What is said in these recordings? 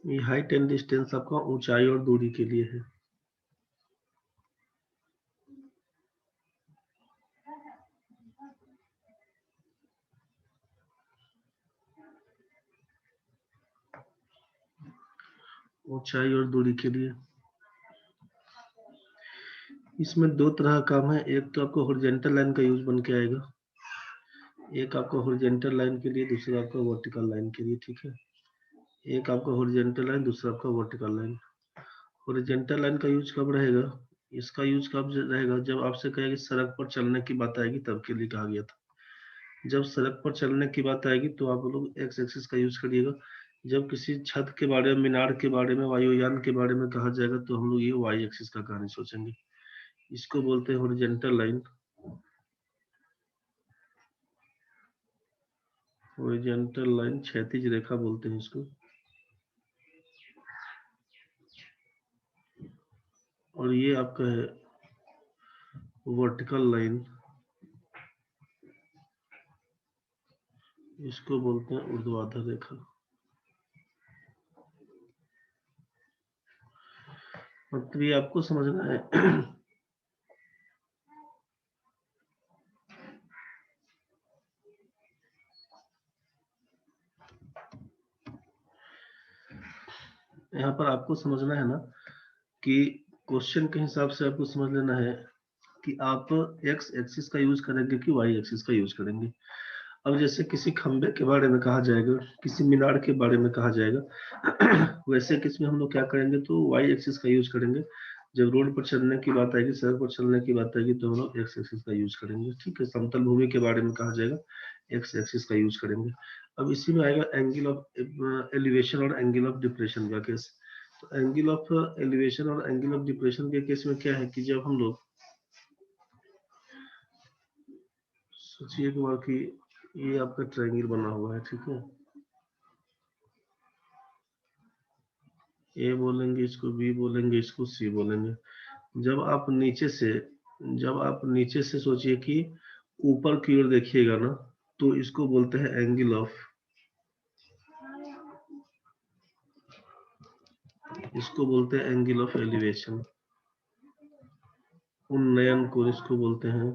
ये height and distance आपका ऊंचाई और दूरी के लिए है। ऊंचाई और दूरी के लिए इसमें दो तरह का काम है। एक तो आपको हॉरिजॉन्टल लाइन का यूज बन के आएगा, एक आपको हॉरिजॉन्टल लाइन के लिए, दूसरा आपका वर्टिकल लाइन के लिए। ठीक है, एक आपका हॉरिजॉन्टल लाइन, दूसरा आपका वर्टिकल लाइन। हॉरिजॉन्टल लाइन का यूज कब रहेगा, इसका यूज कब रहेगा, जब आपसे कहेगा सड़क पर चलने की बात आएगी तब के लिए कहा गया था। जब सड़क पर चलने की बात आएगी तो आप लोग एक्स एक्सिस का यूज करिएगा। जब किसी छत के बारे में, मीनार के बारे में, वायुयान के बारे में कहा जाएगा तो हम लोग ये वाई एक्सिस का कहानी सोचेंगे। इसको बोलते हैं हॉरिजॉन्टल लाइन। हॉरिजॉन्टल लाइन, क्षैतिज रेखा बोलते हैं इसको। और ये आपका है वर्टिकल लाइन, इसको बोलते हैं ऊर्ध्वाधर रेखा। मतलब ये आपको समझना है। यहाँ पर आपको समझना है ना कि क्वेश्चन के हिसाब से आपको समझ लेना है कि आप एक्स एक्सिस का यूज करेंगे कि वाई एक्सिस का यूज करेंगे। अब जैसे किसी खंबे के बारे में कहा जाएगा, किसी मीनार के बारे में कहा जाएगा, वैसे किसमें हम लोग क्या करेंगे, तो वाई एक्सिस का यूज करेंगे। जब रोड पर चलने की बात आएगी, सड़क पर चलने की बात आएगी तो हम लोग एक्स एक्सिस का यूज करेंगे। ठीक है, समतल भूमि के बारे में कहा जाएगा, एक्स एक्सिस का यूज करेंगे। अब इसी में आएगा एंगल ऑफ एलिवेशन और एंगल ऑफ डिप्रेशन का केस। तो एंगल ऑफ एलिवेशन और एंगल ऑफ डिप्रेशन के केस में क्या है कि जब हम लोग सोचिए एक बार कि ये आपका ट्रायंगल बना हुआ है, ठीक है, ए बोलेंगे इसको, बी बोलेंगे इसको, सी बोलेंगे। जब आप नीचे से जब आप नीचे से सोचिए कि ऊपर की ओर देखिएगा ना, तो इसको बोलते हैं एंगल ऑफ, इसको बोलते हैं एंगल ऑफ एलिवेशन। उन्नयन कोण इसको बोलते हैं,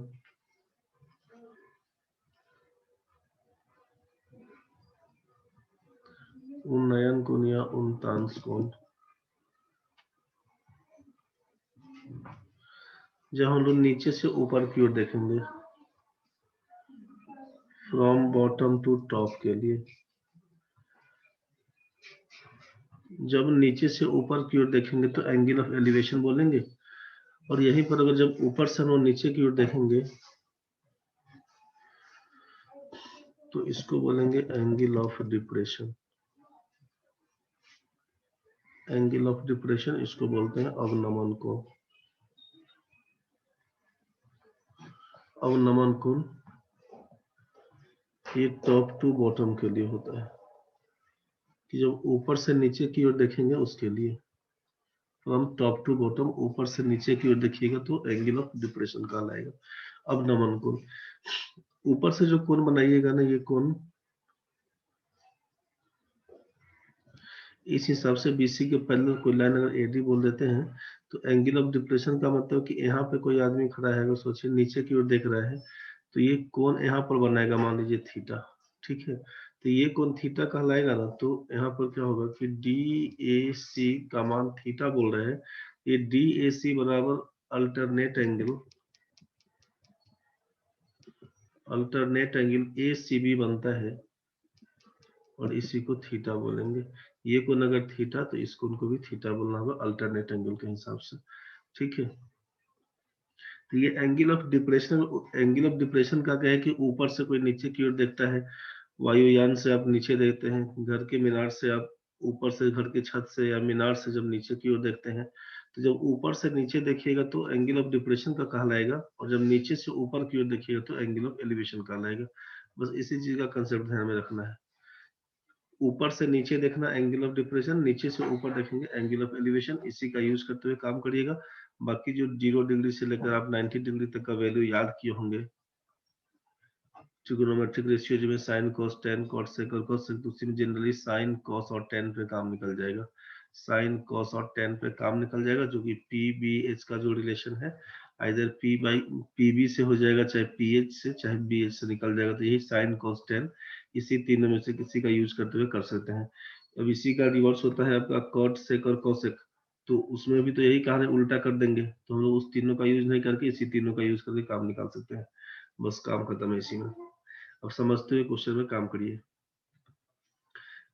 उन्नयन कोण या उनतांश कोण। जब हम लोग नीचे से ऊपर की ओर देखेंगे, फ्रॉम बॉटम टू टॉप के लिए, जब नीचे से ऊपर की ओर देखेंगे तो एंगल ऑफ एलिवेशन बोलेंगे। और यहीं पर अगर जब ऊपर से हम नीचे की ओर देखेंगे तो इसको बोलेंगे angle of depression. Angle of depression इसको बोलते हैं अवनमन कोण। अवनमन कोण ये टॉप टू बॉटम के लिए होता है, कि जब ऊपर से नीचे की ओर देखेंगे उसके लिए। तो हम टॉप टू बॉटम, ऊपर से नीचे की ओर देखिएगा तो एंगल ऑफ डिप्रेशन कहलाएगा। अब नमन कोण, ऊपर से जो कोण बनाइएगा ना, ये कोण इस हिसाब से बीसी के पहले कोई लाइन अगर एडी बोल देते हैं तो एंगल ऑफ डिप्रेशन का मतलब कि यहाँ पे कोई आदमी खड़ा है, अगर सोचिए नीचे की ओर देख रहा है तो ये कोण यहाँ पर बनाएगा, मान लीजिए थीटा। ठीक है, तो ये कोण थीटा कहलाएगा ना, तो यहाँ पर क्या होगा कि डी ए सी का मान थीटा बोल रहे हैं, ये डी ए सी बराबर alternate angle, alternate angle A C B बनता है, और इसी को थीटा बोलेंगे। ये कोण अगर थीटा तो इस कोण को भी थीटा बोलना होगा अल्टरनेट एंगल के हिसाब से। ठीक है, तो ये angle of depression, angle of depression का क्या है कि ऊपर से कोई नीचे की ओर देखता है, वायुयान से आप नीचे देखते हैं, घर के मीनार से आप ऊपर से, घर की छत से या मीनार से जब नीचे की ओर देखते हैं, तो जब ऊपर से नीचे देखिएगा तो एंगल ऑफ डिप्रेशन का कहलाएगा, और जब नीचे से ऊपर की ओर देखिएगा तो एंगल ऑफ एलिवेशन कहलाएगा। बस इसी चीज का कंसेप्ट ध्यान में रखना है। ऊपर से नीचे देखना एंगल ऑफ डिप्रेशन, नीचे से ऊपर देखेंगे एंगल ऑफ एलिवेशन। इसी का यूज करते हुए काम करिएगा। बाकी जो 0 डिग्री से लेकर आप 90 डिग्री तक का वैल्यू याद किए होंगे, ट्रिगोनोमेट्रिक रेशियो जिसमें sine cos tan cot sec और कॉस सेक, तो उसी में जनरली साइन कॉस और टेन पे काम निकल जाएगा। साइन कॉस और टेन पे काम निकल जाएगा, जो कि पी बी एच का जो रिलेशन है either P by P B से हो जाएगा, चाहे पी एच से, चाहे बी एच से निकल जाएगा। तो यही साइन कॉस टेन इसी तीनों में से किसी का यूज करते हुए कर सकते हैं। अब इसी का रिवर्स होता है आपका कॉट सेक और कॉसेक, तो उसमें भी तो यही कहा है उल्टा कर देंगे, तो हम लोग उस तीनों का यूज नहीं करके इसी तीनों का यूज करके काम निकाल सकते हैं। बस काम खत्म है इसी में। अब समझते हुए क्वेश्चन में काम करिए।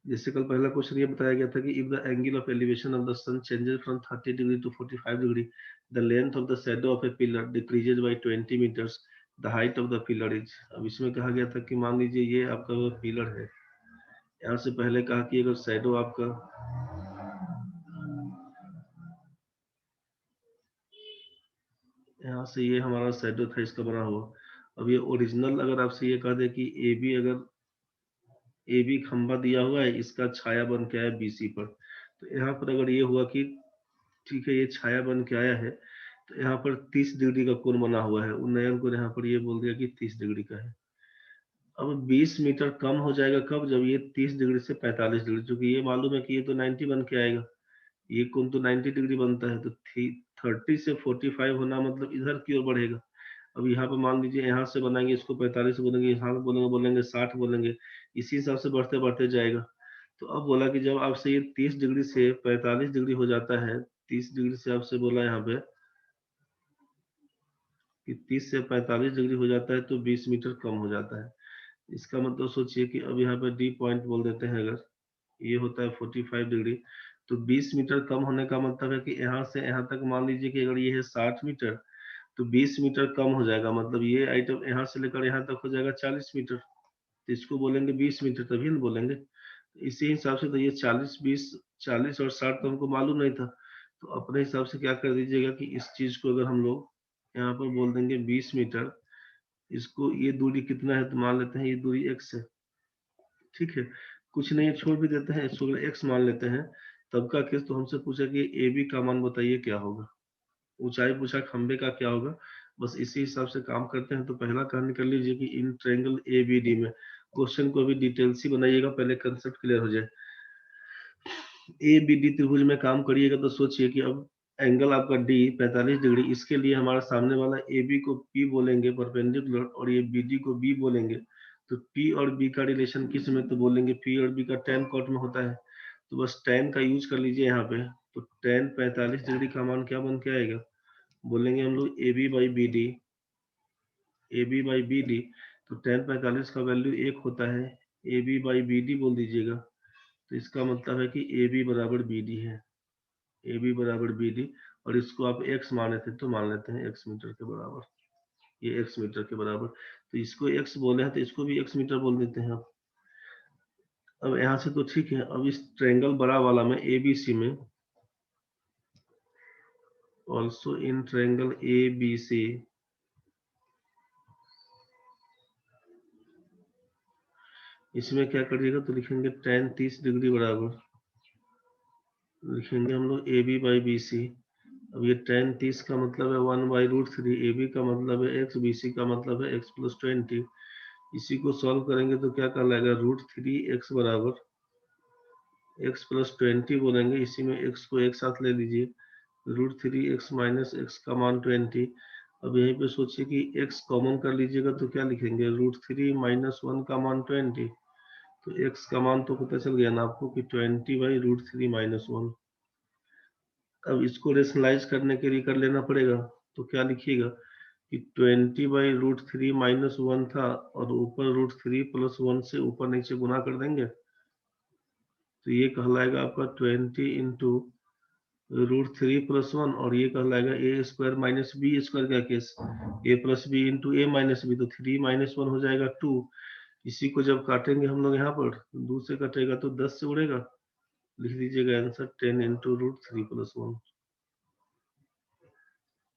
जैसे कल पहला क्वेश्चन ये बताया गया था कि if the angle of elevation of the sun changes from 30 degree to 45 degree, the length of the shadow of a pillar decreases by 20 meters, the height of the pillar is. अब इसमें कहा गया था कि मान लीजिए ये आपका वो पिलर है, यहाँ से पहले कहा कि अगर शैडो आपका यहाँ से ये हमारा शैडो था इसका बना हुआ। अब ये ओरिजिनल अगर आपसे ये कह दे कि ए बी, अगर ए बी खंबा दिया हुआ है, इसका छाया बन के आया बीसी पर, तो यहाँ पर अगर ये हुआ कि ठीक है ये छाया बन के आया है, तो यहाँ पर 30 डिग्री का कोण बना हुआ है, उन्नयन कोण यहाँ पर ये बोल दिया कि 30 डिग्री का है। अब 20 मीटर कम हो जाएगा कब, जब ये 30 डिग्री से 45 डिग्री, क्योंकि ये मालूम है कि ये तो 90 बन के आएगा, ये कोण तो 90 डिग्री बनता है, तो 30 से 45 होना मतलब इधर की ओर बढ़ेगा। अब यहाँ पे मान लीजिए यहाँ से बनाएंगे इसको 45 बोलेंगे, यहाँ पे बोलेंगे बोलेंगे 60 बोलेंगे, इसी हिसाब से बढ़ते बढ़ते जाएगा। तो अब बोला कि जब आपसे ये 30 डिग्री से 45 डिग्री हो जाता है, 30 डिग्री से आपसे बोला यहाँ पे कि 30 से 45 डिग्री हो जाता है, तो 20 मीटर कम हो जाता है। इसका मतलब सोचिए कि अब यहाँ पे डी पॉइंट बोल देते हैं, अगर ये होता है 45 डिग्री, तो 20 मीटर कम होने का मतलब है कि यहाँ से यहाँ तक मान लीजिए कि अगर ये है 60 मीटर, तो 20 मीटर कम हो जाएगा, मतलब ये आइटम यहाँ से लेकर यहाँ तक हो जाएगा 40 मीटर, तो इसको बोलेंगे 20 मीटर, तभी ना बोलेंगे। इसी हिसाब से तो ये 40 20 40 और 60 तो हमको मालूम नहीं था, तो अपने हिसाब से क्या कर दीजिएगा कि इस चीज को अगर हम लोग यहाँ पर बोल देंगे 20 मीटर, इसको ये दूरी कितना है तो मान लेते हैं ये दूरी x है, ठीक है, कुछ नहीं छोड़ भी देते हैं, इसको अगर x मान लेते हैं, तब का केस तो हमसे पूछा कि ए बी का मान बताइए क्या होगा, ऊंचाई पूछा खंबे का क्या होगा, बस इसी हिसाब से काम करते हैं। तो पहला काम कर लीजिए कि in triangle A B D में, क्वेश्चन को अभी डिटेल्स ही बनाइएगा, पहले कंसेप्ट क्लियर हो जाए। ए बी डी त्रिभुज में काम करिएगा तो सोचिए कि अब एंगल आपका डी 45 डिग्री, इसके लिए हमारा सामने वाला ए बी को पी बोलेंगे परपेंडिकुलर, और ये बी डी को बी बोलेंगे, तो पी और बी का रिलेशन किस में, तो बोलेंगे पी और बी का tan कॉट में होता है, तो बस tan का यूज कर लीजिए यहाँ पे, तो tan 45 डिग्री का मान क्या बन के आएगा, बोलेंगे हम लोग A B by B D, A B by B D, तो tan 45 का वैल्यू 1 होता है, A B by B D बोल दीजिएगा, तो इसका मतलब है कि ए बी बराबर बी डी है, ए बी बराबर बी डी, और इसको आप x माने थे तो मान लेते हैं x मीटर के बराबर, ये x मीटर के बराबर, तो इसको x बोले हैं तो इसको भी x मीटर बोल देते हैं। अब यहाँ से तो ठीक है, अब इस ट्रायंगल बड़ा वाला में ABC में, ऑल्सो इन ट्रायंगल ABC, इसमें क्या करिएगा तो लिखेंगे tan 30 डिग्री बराबर, लिखेंगे हम लोग A B by B C. अब ये tan 30 का मतलब है 1/√3, ए बी का मतलब है x, बी सी का मतलब है x + 20, इसी को सॉल्व करेंगे तो क्या कहलाएगा √3x बराबर x + 20 बोलेंगे, इसी में x को एक साथ ले लीजिए, √3x - x का मान 20। अब यहीं पे सोचिए कि x कॉमन कर लीजिएगा तो क्या लिखेंगे √3 - 1 का मान 20, तो x का मान तो पता चल गया ना आपको कि 20/√3 - 1। अब इसको रेशनलाइज करने के लिए कर लेना पड़ेगा, तो क्या लिखिएगा कि 20/√3 - 1 था, और ऊपर √3 + 1 से ऊपर नीचे गुना कर देंगे, तो ये कहलाएगा आपका 20 इंटू √3 + 1, और ये कहलाएगा a² - b² का case, a + b into a - b, तो 3 - 1 हो जाएगा 2। इसी को जब काटेंगे हम लोग यहाँ पर 2 से कटेगा तो 10 से उड़ेगा, लिख दीजिएगा आंसर 10 इंटू √3 + 1,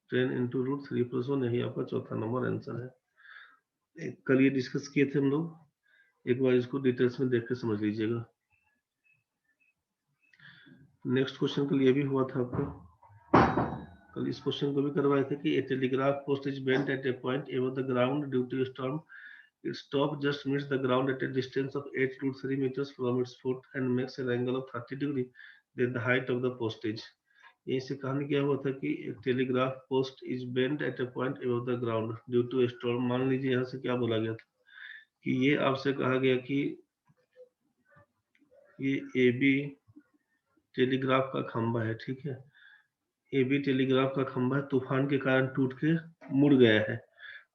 10 इंटू √3 + 1, यही आपका चौथा नंबर आंसर है। कल ये डिस्कस किए थे हम लोग, एक बार इसको डिटेल्स में देख के समझ लीजिएगा। नेक्स्ट क्वेश्चन कल ये भी हुआ था आपका, कल इस क्वेश्चन को भी करवाए थे कि a telegraph post is bent at a point above the ground due to storm, Its top just meets the ground at a distance of 8 to 3 meters from its foot and makes an angle of 30 degree. Then the height of the postage. यहीं से कहानी क्या हुआ था कि एक telegraph post is bend at a point above the ground due to a storm. मान लीजिए यहाँ से क्या बोला गया था कि ये आपसे कहा गया कि ये ए बी टेलीग्राफ का खंभा है, ठीक है। ए बी टेलीग्राफ का खंभा है, तूफान के कारण टूट के मुड़ गया है।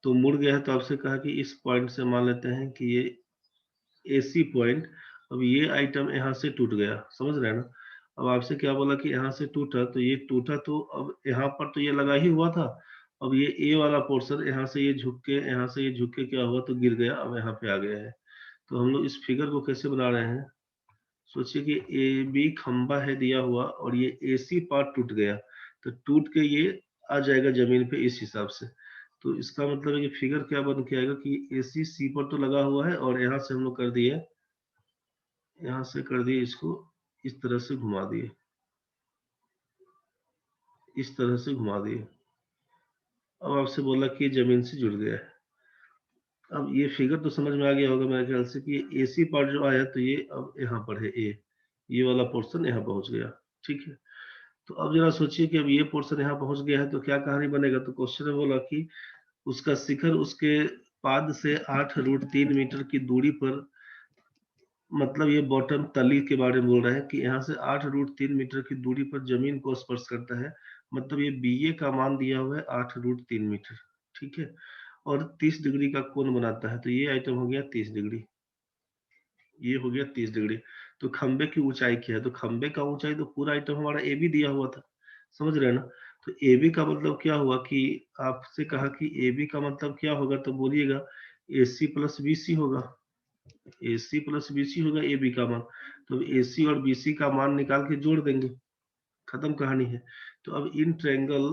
तो मुड़ गया है तो आपसे कहा कि इस पॉइंट से मान लेते हैं कि ये एसी पॉइंट, अब ये आइटम यहाँ से टूट गया, समझ रहे हैं ना। अब आपसे क्या बोला कि यहाँ से टूटा, तो ये टूटा तो अब यहाँ पर तो ये लगा ही हुआ था। अब ये ए वाला पोर्शन यहाँ से ये झुक के, यहाँ से ये झुक के क्या हुआ तो गिर गया, अब यहाँ पे आ गया है। तो हम लोग इस फिगर को कैसे बना रहे हैं, सोचिए कि ए बी खंबा है दिया हुआ और ये एसी पार्ट टूट गया, तो टूट के ये आ जाएगा जमीन पे इस हिसाब से। तो इसका मतलब है कि फिगर क्या बन के आएगा कि एसी सी पर तो लगा हुआ है और यहाँ से हम लोग कर दिए, यहाँ से कर दिए इसको इस तरह से घुमा दिए, इस तरह से घुमा दिए। अब आपसे बोला कि जमीन से जुड़ गया है। अब ये फिगर तो समझ में आ गया होगा मेरे ख्याल से कि एसी पार्ट जो आया तो ये अब यहाँ पर है ए, ये वाला पोर्शन यहाँ पहुंच गया, ठीक है। तो अब जरा सोचिए कि अब ये पोर्शन यहाँ पहुंच गया है तो क्या कहानी बनेगा। तो क्वेश्चन में बोला कि उसका शिखर उसके पाद से 8√3 मीटर की दूरी पर, मतलब ये बॉटम तली के बारे में बोल रहे हैं कि यहाँ से 8√3 मीटर की दूरी पर जमीन को स्पर्श करता है। मतलब ये बीए का मान दिया हुआ है 8√3 मीटर, ठीक है। और 30 डिग्री का कोण बनाता है, तो ये आइटम हो गया 30 डिग्री, ये हो गया 30 डिग्री। तो खंबे की ऊंचाई क्या है, तो खंबे का ऊंचाई तो पूरा आइटम हमारा ए बी दिया हुआ था, समझ रहे हैं ना। तो ए बी का मतलब क्या हुआ कि आपसे कहा कि ए बी का मतलब क्या होगा, तो बोलिएगा ए सी प्लस बी सी होगा, ए सी प्लस बी सी होगा ए बी का मान। तो ए सी और बी सी का मान निकाल के जोड़ देंगे, खत्म कहानी है। तो अब इन ट्रायंगल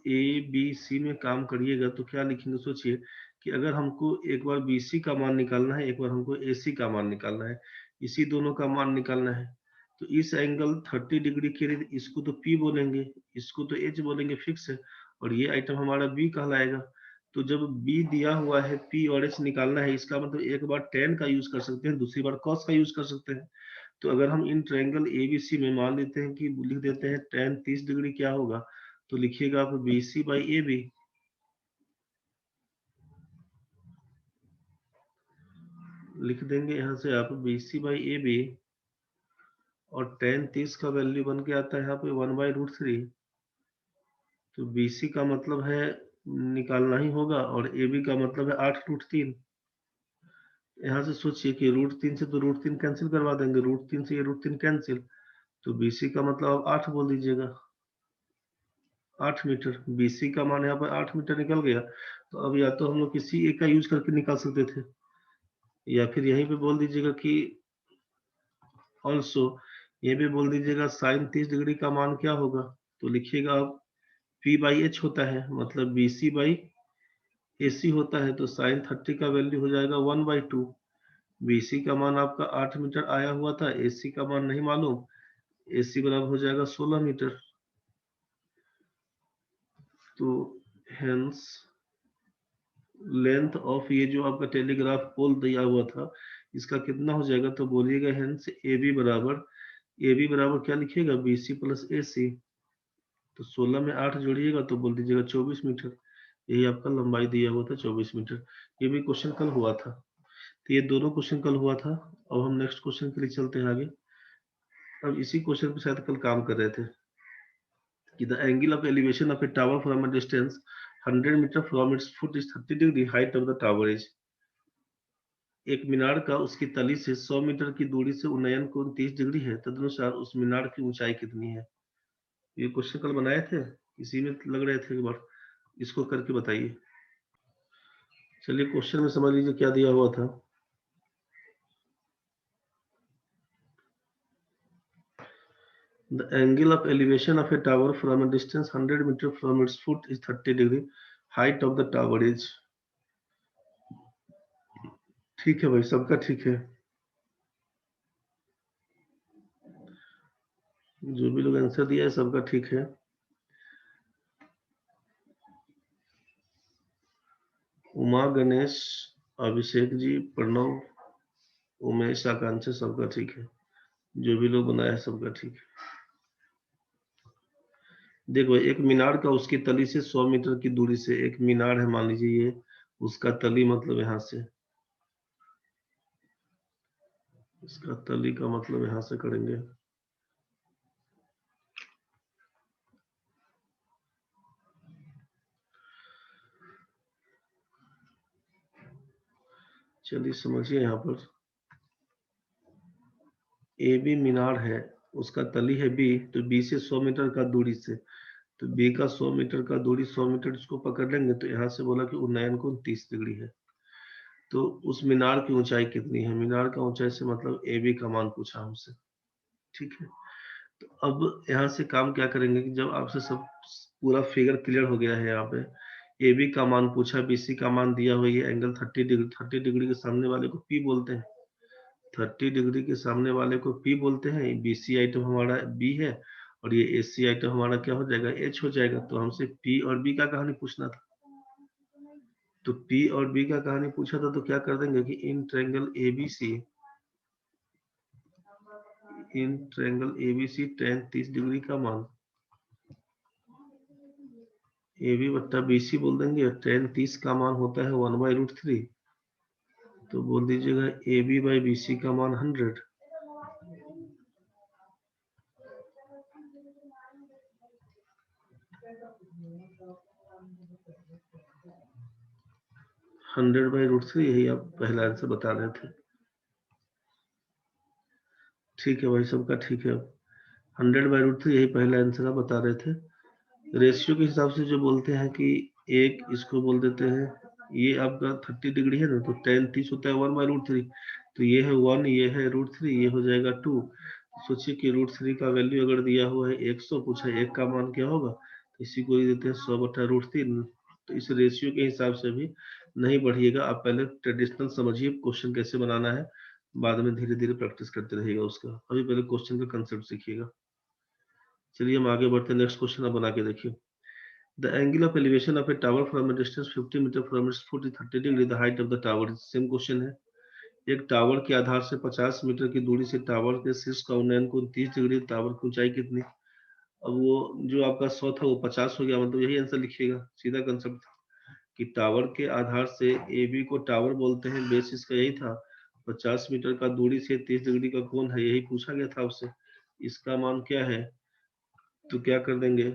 ए बी सी में काम करिएगा तो क्या लिखेंगे, सोचिए कि अगर हमको एक बार बी सी का मान निकालना है, एक बार हमको ए सी का मान निकालना है, इसी दोनों का मान निकालना है। तो इस एंगल 30 डिग्री के लिए इसको तो P बोलेंगे, इसको तो H बोलेंगे, फिक्स है। और ये आइटम हमारा B कहलाएगा। तो जब B दिया हुआ है, P और H निकालना है, इसका मतलब एक बार tan का यूज कर सकते हैं, दूसरी बार cos का यूज कर सकते हैं। तो अगर हम इन ट्रायंगल एबीसी में मान लेते हैं कि लिख देते हैं tan 30 डिग्री क्या होगा, तो लिखिएगा आप BC बाई ए बी, लिख देंगे यहाँ से आप BC बाई ए बी, और tan 30 का वैल्यू बन के आता है यहाँ पे 1/√3। तो BC का मतलब है निकालना ही होगा और AB का मतलब है 8√3। यहाँ से सोचिए कि √3 से तो √3 कैंसिल करवा देंगे, √3 से ये √3 कैंसिल, तो BC का मतलब आप 8 बोल दीजिएगा, 8 मीटर। BC का मान यहाँ पर 8 मीटर निकल गया। तो अब या तो हम लोग किसी एक का यूज करके निकाल सकते थे, या फिर यहीं पे बोल दीजिएगा कि ऑल्सो, ये भी बोल दीजिएगा साइन 30 डिग्री का मान क्या होगा। तो लिखिएगा आप P बाई एच होता है, मतलब BC बाई AC होता है, तो साइन 30 का वैल्यू हो जाएगा 1/2। BC का मान आपका 8 मीटर आया हुआ था, AC का मान नहीं मालूम, AC बराबर हो जाएगा 16 मीटर। तो हेंस लेंथ ऑफ ये जो आपका टेलीग्राफ पोल दिया हुआ था, इसका कितना हो जाएगा, तो बोलिएगा हेंस ए बी बराबर क्या लिखिएगा, BC प्लस AC। तो 16 में 8 जोड़िएगा तो बोल दीजिएगा 24 मीटर। यही आपका लंबाई दिया हुआ था 24 मीटर। ये भी क्वेश्चन कल हुआ था। तो ये दोनों क्वेश्चन कल हुआ था। अब हम नेक्स्ट क्वेश्चन के लिए चलते हैं आगे। अब इसी क्वेश्चन पे शायद कल काम कर रहे थे कि the angle of elevation of a tower from a distance 100 meter from its foot is 30 degree, height of the tower is. एक मीनार का उसकी तली से 100 मीटर की दूरी से उन्नयन कोण 30 डिग्री है, तदनुसार उस मीनार की ऊंचाई कितनी है। ये क्वेश्चन कल बनाए थे, इसी में लग रहे थे, एक बार इसको करके बताइए। चलिए क्वेश्चन में समझ लीजिए क्या दिया हुआ था। The angle of elevation of a tower from a distance 100 meter from its foot is 30 degree. Height of the tower is। ठीक है भाई, सबका ठीक है। जो भी लोग आंसर दिया है सबका ठीक है। उमा, गणेश, अभिषेक जी, प्रणव, उमेश, आकांक्षा, सबका ठीक है। जो भी लोग बनाया है सबका ठीक है। देखो एक मीनार का उसकी तली से 100 मीटर की दूरी से एक मीनार है, मान लीजिए ये उसका तली मतलब यहाँ से, इसका तली का मतलब यहाँ से करेंगे। चलिए समझिए, यहाँ पर ए बी मीनार है, उसका तली है बी, तो बी से 100 मीटर का दूरी से, तो बी का 100 मीटर का दूरी 100 मीटर इसको पकड़ लेंगे, तो यहाँ से बोला कि उन्नयन कोण 30 डिग्री है। तो उस मीनार की ऊंचाई कितनी है? मीनार का ऊंचाई से मतलब ए बी का मान पूछा हमसे, ठीक है। तो अब यहाँ से काम क्या करेंगे कि जब आपसे सब पूरा फिगर क्लियर हो गया है, यहाँ पे ए बी का मान पूछा, बीसी का मान दिया हुआ है एंगल 30 डिग्री, 30 डिग्री के सामने वाले को पी बोलते हैं, 30 डिग्री के सामने वाले को पी बोलते हैं। बीसी आइटम हमारा बी है और ये एसी आइटम हमारा क्या हो जाएगा? एच हो जाएगा। तो हमसे पी और बी का कहानी पूछना था, तो पी और बी का कहानी पूछा था, तो क्या कर देंगे कि in triangle ABC, in triangle ABC tan 30 degree का मान ए बी बट्टा बी सी बोल देंगे, और tan 30 का मान होता है 1/√3, तो बोल दीजिएगा A B by B C का मान 100, 100/√3, यही आप पहला आंसर बता रहे थे। ठीक है भाई, सबका ठीक है। 100/√3 यही पहला आंसर आप बता रहे थे। रेशियो के हिसाब से जो बोलते हैं कि एक इसको बोल देते हैं, ये आपका 30 डिग्री है ना, तो tan 30 होता है 1/√3, तो ये है 1, ये है √3, ये हो जाएगा 2। सोचिए कि √3 का वैल्यू अगर दिया हुआ है 100, पूछा एक का मान क्या होगा, तो इसी को ही देते हैं 100/√3। तो इस रेशियो के हिसाब से भी नहीं बढ़िएगा, आप पहले ट्रेडिशनल समझिए क्वेश्चन कैसे बनाना है, बाद में धीरे धीरे प्रैक्टिस करते रहिएगा उसका। अभी पहले क्वेश्चन का कंसेप्ट सीखिएगा। चलिए हम आगे बढ़ते हैं, नेक्स्ट क्वेश्चन आप बना के देखिए। The angle of elevation of a tower from a distance 50 meter from its foot is 30 degree. The height of the tower is same question है। एक टावर के आधार से 50 मीटर की दूरी से टावर के शीर्ष का उन्नयन कोण 30 डिग्री, टावर की ऊंचाई कितनी? अब वो जो आपका 100 था वो 50 हो गया, मतलब यही आंसर लिखिएगा, सीधा कंसेप्ट था कि टावर के आधार से ए बी को टावर बोलते हैं, बेस इसका यही था। 50 मीटर का दूरी से 30 डिग्री का कोण है, यही पूछा गया था उससे। इसका मान क्या है? तो क्या कर देंगे,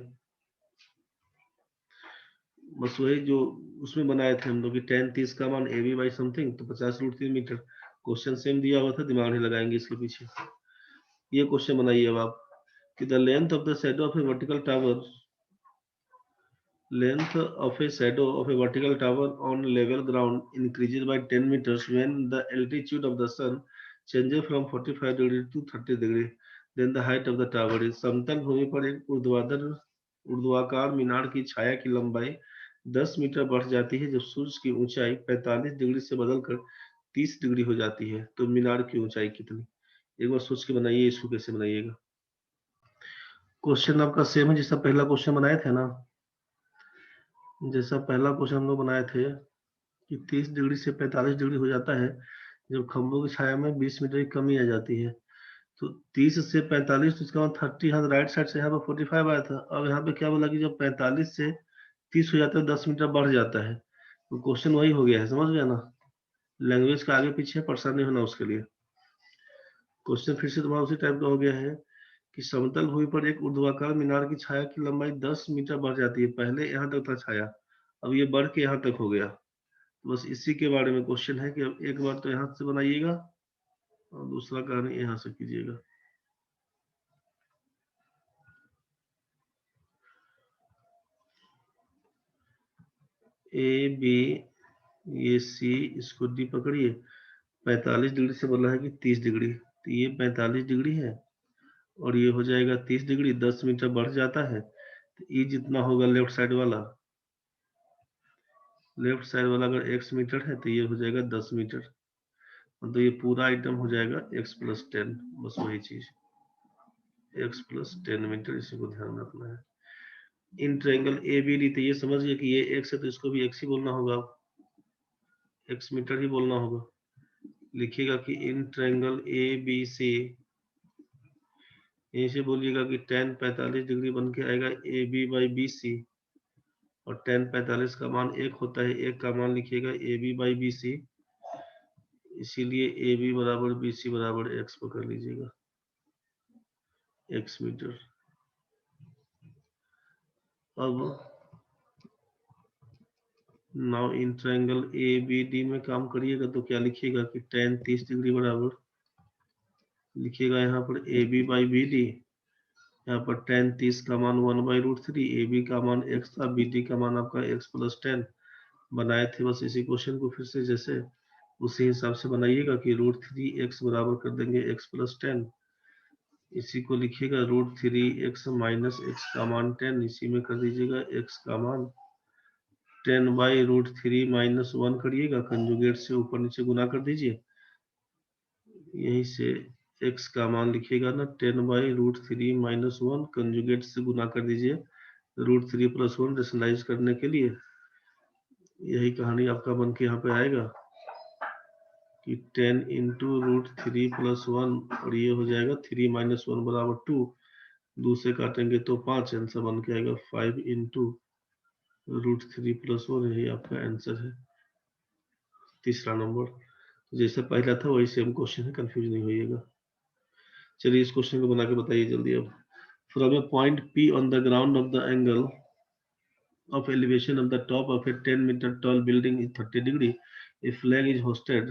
बस वही जो उसमें बनाए थे हम लोग कि tan 30 का मान ए बी बाई समथिंग, तो 50√3 मीटर। क्वेश्चन सेम दिया हुआ था, दिमाग नहीं लगाएंगे इसके पीछे। ये क्वेश्चन बनाइए अब आप कि the length of the shadow of A vertical tower, length of a shadow of a vertical tower on level ground increases by 10 meters when the altitude of the sun changes from 45 degree to 30 degree, then the height of the tower is। समतल भूमि पर एक ऊर्ध्वाकार मीनार की छाया की लंबाई 10 metre बढ़ जाती है जब सूर्य की ऊंचाई 45 डिग्री से बदलकर 30 डिग्री हो जाती है, तो मीनार की ऊंचाई कितनी? एक बार सोच के बनाइए, इसको कैसे बनाइएगा। क्वेश्चन आपका सेम है जैसा पहला क्वेश्चन बनाए थे ना, जैसा पहला क्वेश्चन हम लोग बनाए थे कि 30 डिग्री से 45 डिग्री हो जाता है जब खंभों की छाया में 20 मीटर की कमी आ जाती है। तो 30 से 45, तो इसका मतलब 30, यहाँ राइट साइड से यहाँ पे 45 आया था। अब यहाँ पे क्या बोला कि जब 45 से 30 हो जाता है 10 मीटर बढ़ जाता है, तो क्वेश्चन वही हो गया है, समझ गया ना। लैंग्वेज का आगे पीछे परेशान नहीं होना उसके लिए। क्वेश्चन फिर से तुम्हारा उसी टाइप का हो गया है कि समतल भूमि पर एक ऊर्ध्वाकार मीनार की छाया की लंबाई 10 मीटर बढ़ जाती है, पहले यहाँ तक था छाया, अब ये बढ़ के यहाँ तक हो गया। बस इसी के बारे में क्वेश्चन है कि अब एक बार तो यहाँ से बनाइएगा और दूसरा कहानी यहाँ से कीजिएगा। ए बी, ये सी, इसको डी पकड़िए। 45 डिग्री से बोला है कि 30 डिग्री, तो ये 45 डिग्री है और ये हो जाएगा 30 डिग्री, 10 मीटर बढ़ जाता है, तो ये जितना होगा लेफ्ट साइड वाला, लेफ्ट साइड वाला अगर x मीटर है तो ये हो जाएगा 10 मीटर, तो ये पूरा आइटम हो जाएगा x + 10, बस वही चीज, x + 10 मीटर, इसी को ध्यान रखना है। In triangle A B D, तो ये समझिए कि ये x है तो इसको भी x ही बोलना होगा। x मीटर ही बोलना होगा। लिखिएगा कि in triangle A B C, यहीं से बोलिएगा कि tan 45 डिग्री बन के आएगा A B by B C, और tan 45 का मान 1 होता है, 1 का मान लिखिएगा A B by B C, इसीलिए ए बी बराबर बी सी बराबर x पकड़ लीजिएगा, x मीटर। अब now in triangle A B D में काम करिएगा तो क्या लिखिएगा कि tan 30 डिग्री बराबर लिखिएगा यहाँ पर A B by B D, यहाँ पर tan 30 का मान 1/√3, ए बी का मान x था, बी डी का मान आपका x + 10 बनाए थे। बस इसी क्वेश्चन को फिर से जैसे उसी हिसाब से बनाइएगा कि √3x बराबर कर देंगे x + 10, इसी को लिखिएगा √3x माइनस x का मान 10, इसी में कर दीजिएगा x का मान 10/√3 माइनस 1 करिएगा, कंजुगेट से ऊपर नीचे गुना कर दीजिए, यहीं से x का मान लिखिएगा ना 10/√3 माइनस 1, कंजुगेट से गुना कर दीजिए √3 + 1 रेशनलाइज करने के लिए। यही कहानी आपका बन के यहाँ पे आएगा कि 10 × √3 + 1, और ये हो जाएगा 3 - 1 बराबर 2, 2 से काटेंगे तो 5, आंसर बन के आएगा 5 × √3 + 1, यही आपका आंसर है, तीसरा नंबर। जैसे पहला था वही सेम क्वेश्चन है, कंफ्यूज नहीं होइएगा। चलिए इस क्वेश्चन को बना के बताइए जल्दी। अब from a point P on the ground of the angle of elevation of the top of a 10-meter tall building is 30 degree. A flag is hosted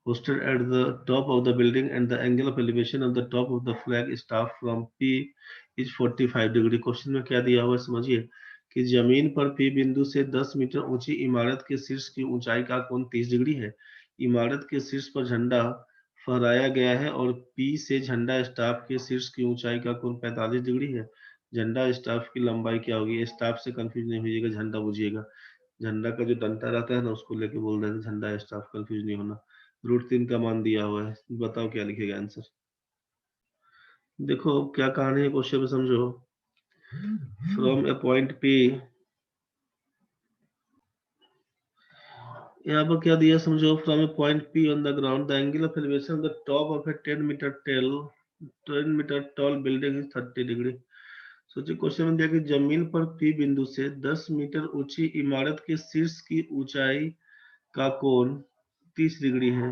at the top of the building and the angle of elevation of the top of the flag staff from P is 45 degree. Question में क्या दिया हुआ है समझिए कि जमीन पर P बिंदु से 10 मीटर ऊंची इमारत के शीर्ष की ऊंचाई का कोण 30 डिग्री है। इमारत के शीर्ष पर झंडा फहराया गया है और P से झंडा स्टाफ के शीर्ष की ऊंचाई का कोण 45 डिग्री है। झंडा स्टाफ की लंबाई क्या होगी? स्टाफ से कंफ्यूज नहीं होइएगा, झंडा बुझिएगा। झंडा का जो डंटा रहता है ना उसको लेके बोल रहे हैं झंडा स्टाफ, कंफ्यूज नहीं होना। √3 का मान दिया हुआ है, बताओ क्या लिखेगा आंसर। देखो क्या कहानी है क्वेश्चन में, समझो। फ्रॉम ए पॉइंट P, यहाँ पर क्या दिया समझो, from a point P on the ground the angle of elevation of the top of a 10 meter tall building is 30 degree. सोचिए क्वेश्चन में दिया कि जमीन पर P बिंदु से 10 मीटर ऊंची इमारत के शीर्ष की ऊंचाई का कोण 30 डिग्री है।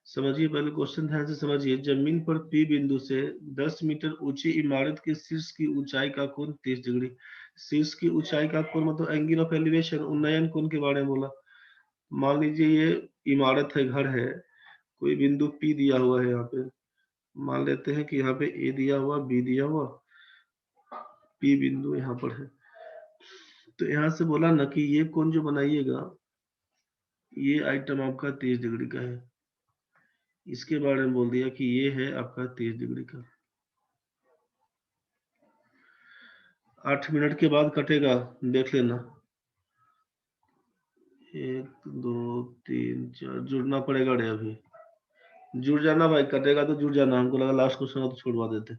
समझिए पहले क्वेश्चन ध्यान से समझिए। जमीन पर P बिंदु से 10 मीटर ऊंची इमारत के शीर्ष की ऊंचाई का कोण 30 डिग्री। शीर्ष की ऊंचाई का कोण मतलब एंगल ऑफ एलिवेशन, उन्नयन कोण के बारे में बोला। मान लीजिए ये इमारत है, घर है, कोई बिंदु P दिया हुआ है यहाँ पे, मान लेते हैं कि यहाँ पे A दिया हुआ, B दिया हुआ, P बिंदु यहाँ पर है। तो यहाँ से बोला ना कि ये कोण जो बनाइएगा ये आइटम आपका 30 डिग्री का है, इसके बारे में बोल दिया कि ये है आपका 30 डिग्री का। 8 मिनट के बाद कटेगा, देख लेना। 1 2 3 4 जुड़ना पड़ेगा रे, अभी जुड़ जाना भाई, कटेगा तो जुड़ जाना। हमको लगा लास्ट क्वेश्चन तो छोड़वा देते,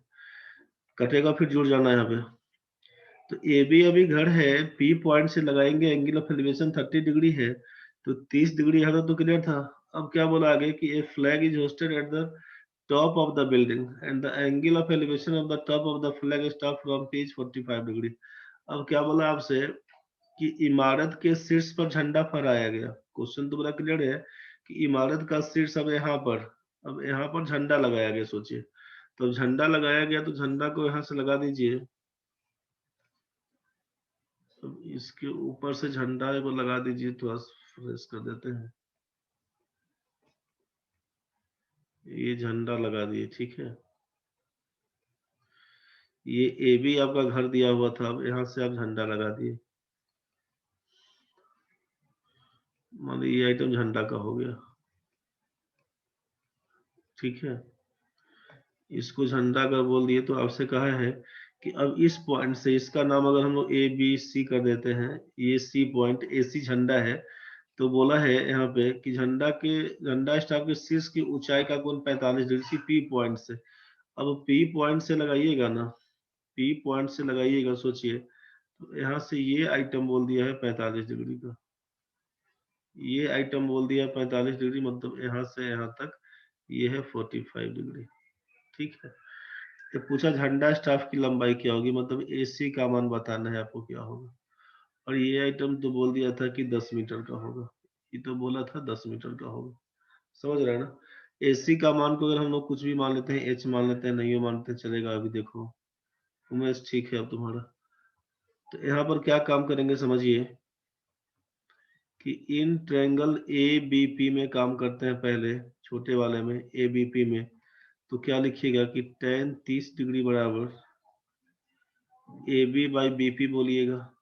कटेगा फिर जुड़ जाना यहाँ पे। तो ए बी अभी घर है, P पॉइंट से लगाएंगे, एंगल ऑफ एलिवेशन 30 डिग्री है, तो 30 डिग्री यहाँ तो क्लियर था। अब क्या बोला आगे कि a flag is hoisted at the top of the building and the angle of elevation of the top of the flag staff from P is 45 degree. अब क्या बोला आपसे कि इमारत के शीर्ष पर झंडा फहराया गया। क्वेश्चन तो बड़ा क्लियर है कि इमारत का शीर्ष अब यहाँ पर, अब यहाँ पर झंडा लगाया गया। सोचिए तो झंडा लगाया गया तो झंडा को यहाँ से लगा दीजिए, अब इसके ऊपर से झंडा को लगा दीजिए, थोड़ा फ्रेश कर देते हैं, ये झंडा लगा दिए, ठीक है। ये ए बी आपका घर दिया हुआ था, अब यहाँ से आप झंडा लगा दिए, मान लीजिए ये आइटम झंडा का हो गया, ठीक है। इसको झंडा का बोल दिए तो आपसे कहा है कि अब इस पॉइंट से इसका नाम अगर हम लोग ए बी सी कर देते हैं, ये सी पॉइंट, ए सी झंडा है, तो बोला है यहाँ पे कि झंडा स्टाफ के शीर्ष की ऊंचाई का कोण 45 डिग्री पी पॉइंट से। अब पी पॉइंट से लगाइएगा ना, पी पॉइंट से लगाइएगा, सोचिए तो यहाँ से ये आइटम बोल दिया है 45 डिग्री का। ये आइटम बोल दिया 45 डिग्री, मतलब यहाँ से यहाँ तक ये है 45 डिग्री। ठीक है, तो पूछा झंडा स्टाफ की लंबाई क्या होगी, मतलब AC का मान बताना है आपको क्या होगा। और ये आइटम तो बोल दिया था कि 10 मीटर का होगा, ये तो बोला था 10 मीटर का होगा। समझ रहे हैं ना। AC का मान को अगर हम लोग कुछ भी मान लेते हैं, H मान लेते हैं, नहीं मानते चलेगा। अभी देखो उमेश, ठीक है अब तुम्हारा। तो यहाँ पर क्या काम करेंगे समझिए कि इन ट्रायंगल ABP में काम करते हैं पहले, छोटे वाले में ABP में। तो क्या लिखिएगा कि tan 30 डिग्री बराबर AB बाई BP बोलिएगा।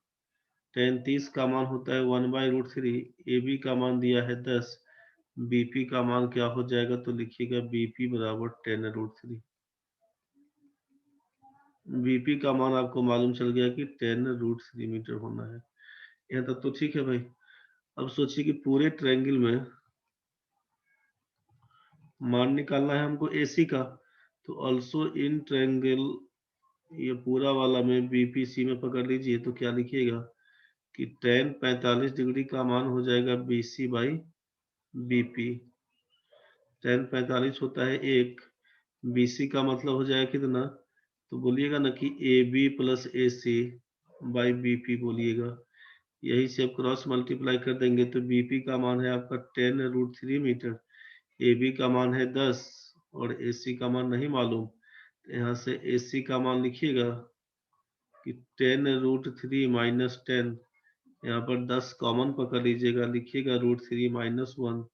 tan 30 का मान होता है 1/√3, AB का मान दिया है 10, BP का मान क्या हो जाएगा, तो लिखिएगा BP बराबर 10√3। BP का मान आपको मालूम चल गया कि 10√3 मीटर होना है। यहाँ तक तो ठीक है भाई। अब सोचिए कि पूरे ट्रायंगल में मान निकालना है हमको AC का, तो ऑल्सो इन ट्रायंगल, ये पूरा वाला में BPC में पकड़ लीजिए। तो क्या लिखिएगा कि tan 45 डिग्री का मान हो जाएगा BC बाई BP। tan 45 होता है 1, BC का मतलब हो जाएगा कितना, तो बोलिएगा ना कि AB plus AC by BP बोलिएगा। यही से आप क्रॉस मल्टीप्लाई कर देंगे तो BP का मान है आपका 10√3 मीटर, AB का मान है 10 और AC का मान नहीं मालूम। तो यहाँ से AC का मान लिखिएगा कि 10√3 माइनस 10, यहाँ पर 10 कॉमन पकड़ लीजिएगा, लिखिएगा √3 माइनस 1।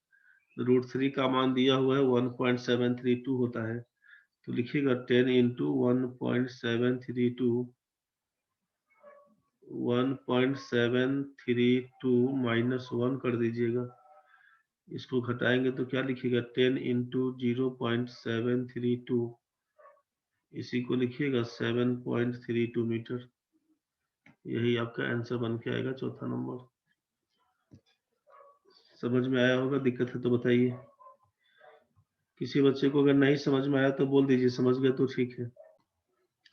√3 का मान दिया हुआ है 1.732 होता है, तो लिखिएगा 10 इंटू 1.732, 1.732 माइनस 1 कर दीजिएगा। इसको घटाएंगे तो क्या लिखिएगा 10 इंटू 0.732, इसी को लिखिएगा 7.32 मीटर। यही आपका आंसर बन के आएगा चौथा नंबर। समझ में आया होगा, दिक्कत है तो बताइए। किसी बच्चे को अगर नहीं समझ में आया तो बोल दीजिए, समझ गए तो ठीक है।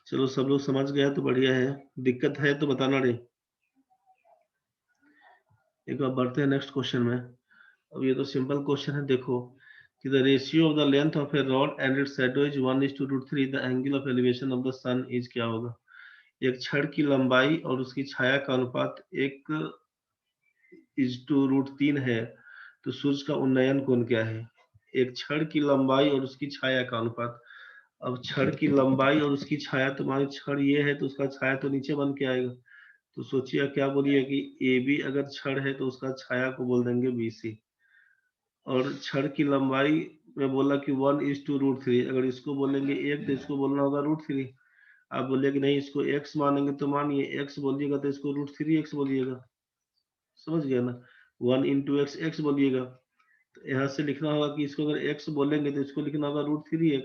चलो सब लोग समझ गया तो बढ़िया है, दिक्कत है तो बताना नहीं। एक बार बढ़ते हैं नेक्स्ट क्वेश्चन में। अब ये तो सिंपल क्वेश्चन है, देखो कि the ratio of the length of a rod and its shadow is 1:√3, the angle of elevation of the sun is, क्या होगा। एक छड़ की लंबाई और उसकी छाया का अनुपात 1:√3 है, तो सूर्य का उन्नयन कोण क्या है। एक छड़ की लंबाई और उसकी छाया का अनुपात। अब छड़ की लंबाई और उसकी छाया, तो मान छड़ ये है तो उसका छाया तो नीचे बन के आएगा। तो सोचिए क्या बोलिए कि AB अगर छड़ है तो उसका छाया को बोल देंगे BC। और छड़ की लंबाई में बोला कि 1:√3, अगर इसको बोलेंगे 1 तो इसको बोलना होगा √3। आप बोलिए कि नहीं इसको x मानेंगे तो मानिए x बोलिएगा तो इसको √3x बोलिएगा। समझ गया ना। 1 इंटू एक्स एक्स बोलिएगा। तो यहाँ से लिखना होगा कि इसको अगर x बोलेंगे तो इसको लिखना होगा √3x।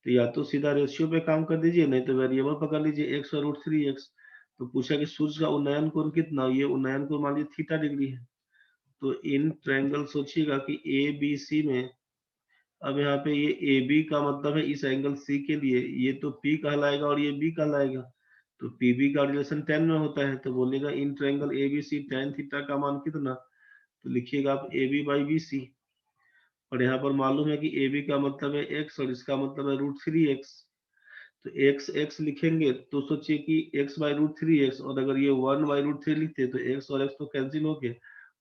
तो या तो सीधा रेशियो पे काम कर दीजिए, नहीं तो वेरिएबल पकड़ लीजिए x और √3x। तो पूछा कि सूर्य का उन्नयन कोण कितना, ये उन्नयन कोण मान लीजिए थीटा डिग्री है। तो इन ट्रायंगल सोचिएगा कि ABC में, अब यहाँ पे ये AB का मतलब है इस एंगल C के लिए, ये तो P कहलाएगा और ये B कहलाएगा। तो PB का रिलेशन 10 में होता है, तो बोलेगा in triangle ABC tan theta का मान कितना, तो लिखिएगा आप AB बाई BC। और यहाँ पर मालूम है कि AB का मतलब है x और इसका मतलब है √3x। तो x x लिखेंगे तो सोचिए कि x बाई √3x, और अगर ये 1/√3 लिखते तो x और x तो कैंसिल हो गए,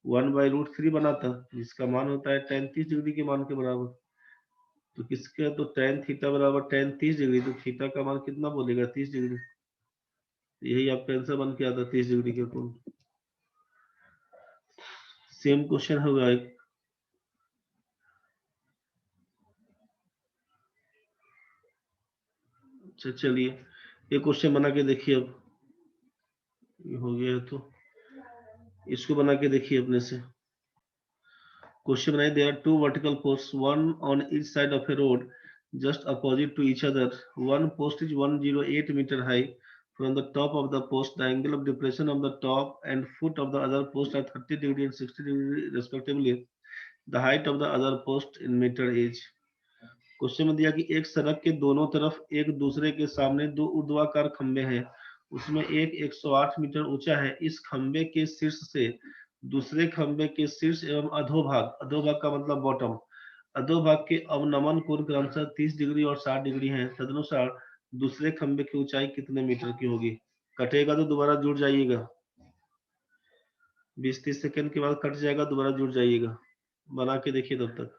1/√3 बनाता, जिसका मान होता है tan 30 डिग्री के मान के बराबर। तो किसका, तो tan थीटा बराबर tan 30 डिग्री, तो थीटा का मान कितना बोलेगा 30 डिग्री। यही आपका आंसर बन के आता 30 डिग्री के कोण। सेम क्वेश्चन होगा एक। अच्छा चलिए ये क्वेश्चन बना के देखिए। अब ये हो गया तो इसको बना के देखिए अपने से। क्वेश्चन बनाइए, there are two vertical post, one on each side of a road just opposite to each other. One post is 108 meter high. From the top of the post, the angle of depression of the top and foot of the other post are 30 degree and 60 degree respectively. The height of the other post in meter is. Question में दिया कि एक सड़क के दोनों तरफ एक दूसरे के सामने दो ऊर्ध्वाधर खंबे हैं, उसमें एक 108 मीटर ऊंचा है। इस खंबे के शीर्ष से दूसरे खंबे के शीर्ष एवं अधोभाग, अधोभाग का मतलब बॉटम, अधोभाग के अवनमन कोण क्रमशः 30 डिग्री और 60 डिग्री है। तदनुसार दूसरे खंबे की ऊंचाई कितने मीटर की होगी? कटेगा तो दोबारा जुड़ जाइएगा, 20-30 सेकंड के बाद कट जाएगा, दोबारा जुड़ जाइएगा, बना के देखिए तब तक।